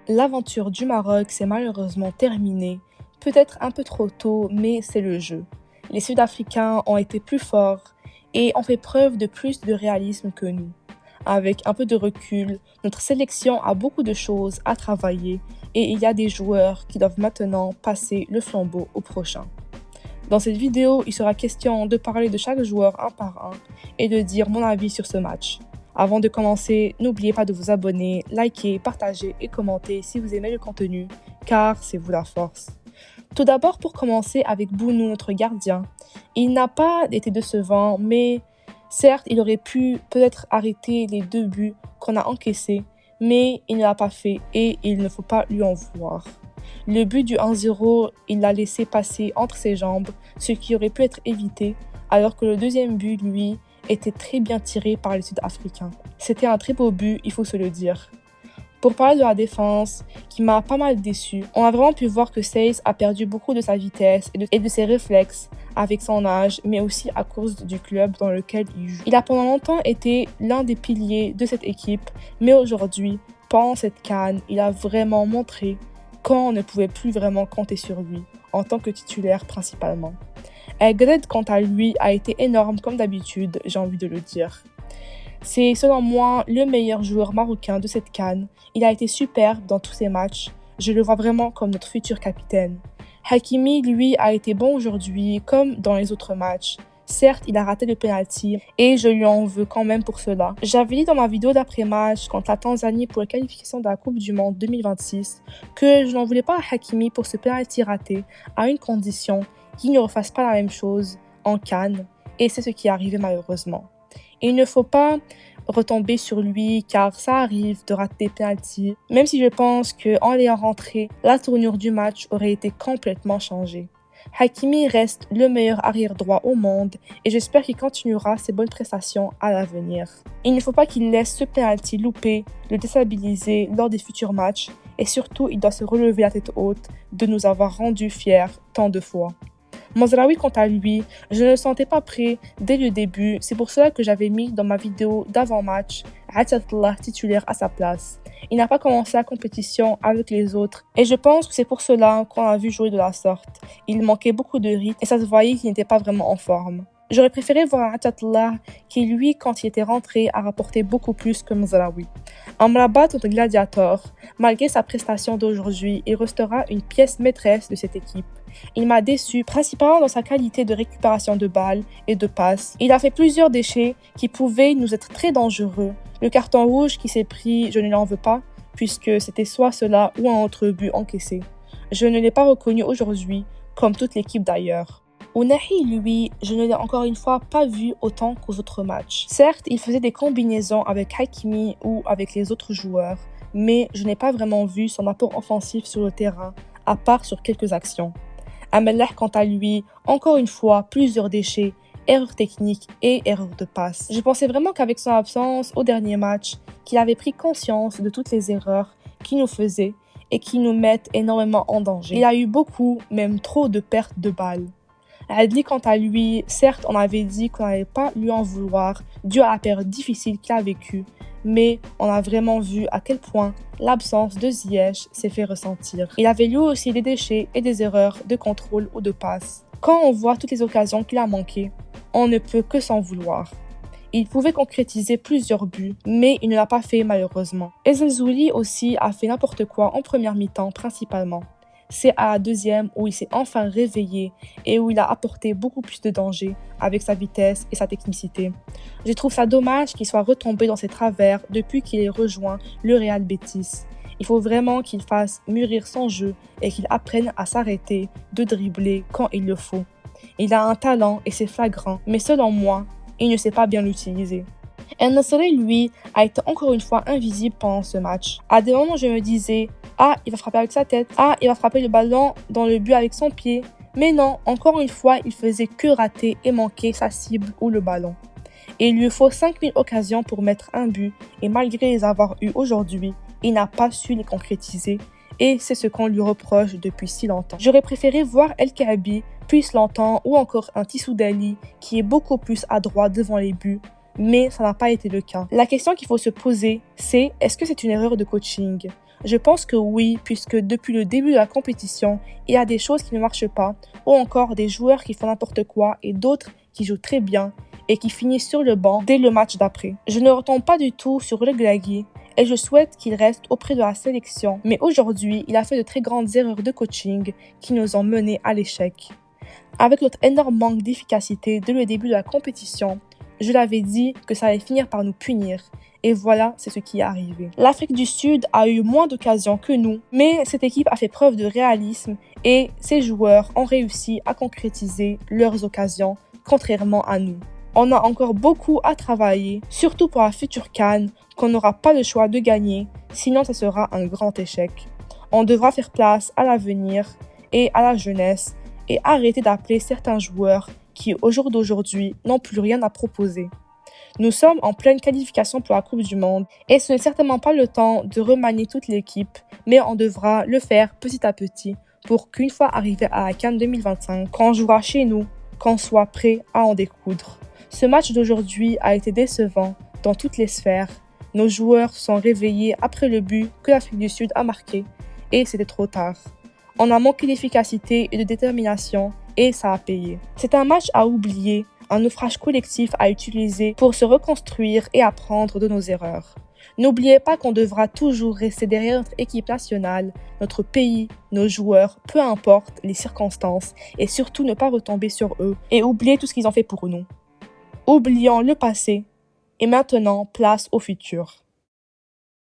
L'aventure du Maroc s'est malheureusement terminée, peut-être un peu trop tôt, mais c'est le jeu. Les Sud-Africains ont été plus forts et ont fait preuve de plus de réalisme que nous. Avec un peu de recul, notre sélection a beaucoup de choses à travailler et il y a des joueurs qui doivent maintenant passer le flambeau au prochain. Dans cette vidéo, il sera question de parler de chaque joueur un par un et de dire mon avis sur ce match. Avant de commencer, n'oubliez pas de vous abonner, liker, partager et commenter si vous aimez le contenu, car c'est vous la force. Tout d'abord, pour commencer avec Bounou, notre gardien. Il n'a pas été décevant, mais certes, il aurait pu peut-être arrêter les 2 buts qu'on a encaissés, mais il ne l'a pas fait et il ne faut pas lui en vouloir. Le but du 1-0, il l'a laissé passer entre ses jambes, ce qui aurait pu être évité, alors que le deuxième but, lui, était très bien tiré par les Sud-Africains. C'était un très beau but, il faut se le dire. Pour parler de la défense, qui m'a pas mal déçu, on a vraiment pu voir que Saiss a perdu beaucoup de sa vitesse et de ses réflexes avec son âge, mais aussi à cause du club dans lequel il joue. Il a pendant longtemps été l'un des piliers de cette équipe, mais aujourd'hui, pendant cette CAN, il a vraiment montré qu'on ne pouvait plus vraiment compter sur lui, en tant que titulaire principalement. Gred, quant à lui, a été énorme comme d'habitude, j'ai envie de le dire. C'est selon moi le meilleur joueur marocain de cette CAN. Il a été superbe dans tous ses matchs. Je le vois vraiment comme notre futur capitaine. Hakimi, lui, a été bon aujourd'hui comme dans les autres matchs. Certes, il a raté le penalty et je lui en veux quand même pour cela. J'avais dit dans ma vidéo d'après-match contre la Tanzanie pour la qualification de la Coupe du Monde 2026 que je n'en voulais pas à Hakimi pour ce penalty raté à une condition qu'il ne refasse pas la même chose en CAN et c'est ce qui est arrivé malheureusement. Il ne faut pas retomber sur lui car ça arrive de rater des penaltys, même si je pense qu'en l'ayant rentré, la tournure du match aurait été complètement changée. Hakimi reste le meilleur arrière-droit au monde et j'espère qu'il continuera ses bonnes prestations à l'avenir. Il ne faut pas qu'il laisse ce penalty louper, le déstabiliser lors des futurs matchs et surtout il doit se relever la tête haute de nous avoir rendus fiers tant de fois. Mazraoui, quant à lui, je ne le sentais pas prêt dès le début, c'est pour cela que j'avais mis dans ma vidéo d'avant-match Attallah titulaire à sa place. Il n'a pas commencé la compétition avec les autres et je pense que c'est pour cela qu'on l'a vu jouer de la sorte. Il manquait beaucoup de rythme et ça se voyait qu'il n'était pas vraiment en forme. J'aurais préféré voir Attallah qui, lui, quand il était rentré, a rapporté beaucoup plus que Mazraoui. Amrabat, notre gladiateur, malgré sa prestation d'aujourd'hui, il restera une pièce maîtresse de cette équipe. Il m'a déçu, principalement dans sa qualité de récupération de balles et de passes. Il a fait plusieurs déchets qui pouvaient nous être très dangereux. Le carton rouge qui s'est pris, je ne l'en veux pas, puisque c'était soit cela ou un autre but encaissé. Je ne l'ai pas reconnu aujourd'hui, comme toute l'équipe d'ailleurs. Ounahi, lui, je ne l'ai encore une fois pas vu autant qu'aux autres matchs. Certes, il faisait des combinaisons avec Hakimi ou avec les autres joueurs, mais je n'ai pas vraiment vu son apport offensif sur le terrain, à part sur quelques actions. Ameller, quant à lui, encore une fois, plusieurs déchets, erreurs techniques et erreurs de passe. Je pensais vraiment qu'avec son absence au dernier match, qu'il avait pris conscience de toutes les erreurs qu'il nous faisait et qui nous mettent énormément en danger. Il a eu beaucoup, même trop de pertes de balles. Adli, quant à lui, certes, on avait dit qu'on n'allait pas lui en vouloir dû à la période difficile qu'il a vécue, mais on a vraiment vu à quel point l'absence de Ziyech s'est fait ressentir. Il avait lui aussi des déchets et des erreurs de contrôle ou de passe. Quand on voit toutes les occasions qu'il a manquées, on ne peut que s'en vouloir. Il pouvait concrétiser plusieurs buts, mais il ne l'a pas fait malheureusement. Ezelzouli aussi a fait n'importe quoi en première mi-temps principalement. C'est à la deuxième où il s'est enfin réveillé et où il a apporté beaucoup plus de danger avec sa vitesse et sa technicité. Je trouve ça dommage qu'il soit retombé dans ses travers depuis qu'il ait rejoint le Real Betis. Il faut vraiment qu'il fasse mûrir son jeu et qu'il apprenne à s'arrêter de dribbler quand il le faut. Il a un talent et c'est flagrant, mais selon moi, il ne sait pas bien l'utiliser. El Nassri, lui, a été encore une fois invisible pendant ce match. À des moments, je me disais « Ah, il va frapper avec sa tête. Ah, il va frapper le ballon dans le but avec son pied. » Mais non, encore une fois, il faisait que rater et manquer sa cible ou le ballon. Et il lui faut 5000 occasions pour mettre un but et malgré les avoir eues aujourd'hui, il n'a pas su les concrétiser et c'est ce qu'on lui reproche depuis si longtemps. J'aurais préféré voir El Kaabi plus longtemps ou encore un Tissou Dali qui est beaucoup plus adroit devant les buts mais ça n'a pas été le cas. La question qu'il faut se poser, c'est est-ce que c'est une erreur de coaching? Je pense que oui, puisque depuis le début de la compétition, il y a des choses qui ne marchent pas, ou encore des joueurs qui font n'importe quoi et d'autres qui jouent très bien et qui finissent sur le banc dès le match d'après. Je ne retombe pas du tout sur Regragui et je souhaite qu'il reste auprès de la sélection, mais aujourd'hui, il a fait de très grandes erreurs de coaching qui nous ont menés à l'échec. Avec notre énorme manque d'efficacité dès le début de la compétition, je l'avais dit que ça allait finir par nous punir. Et voilà, c'est ce qui est arrivé. L'Afrique du Sud a eu moins d'occasions que nous, mais cette équipe a fait preuve de réalisme et ses joueurs ont réussi à concrétiser leurs occasions, contrairement à nous. On a encore beaucoup à travailler, surtout pour la future CAN, qu'on n'aura pas le choix de gagner, sinon ce sera un grand échec. On devra faire place à l'avenir et à la jeunesse et arrêter d'appeler certains joueurs qui, au jour d'aujourd'hui, n'ont plus rien à proposer. Nous sommes en pleine qualification pour la Coupe du Monde et ce n'est certainement pas le temps de remanier toute l'équipe, mais on devra le faire petit à petit pour qu'une fois arrivé à la CAN 2025, quand on jouera chez nous, qu'on soit prêt à en découdre. Ce match d'aujourd'hui a été décevant dans toutes les sphères. Nos joueurs sont réveillés après le but que l'Afrique du Sud a marqué et c'était trop tard. On a manqué d'efficacité et de détermination et ça a payé. C'est un match à oublier, un naufrage collectif à utiliser pour se reconstruire et apprendre de nos erreurs. N'oubliez pas qu'on devra toujours rester derrière notre équipe nationale, notre pays, nos joueurs, peu importe les circonstances, et surtout ne pas retomber sur eux et oublier tout ce qu'ils ont fait pour nous. Oublions le passé et maintenant place au futur.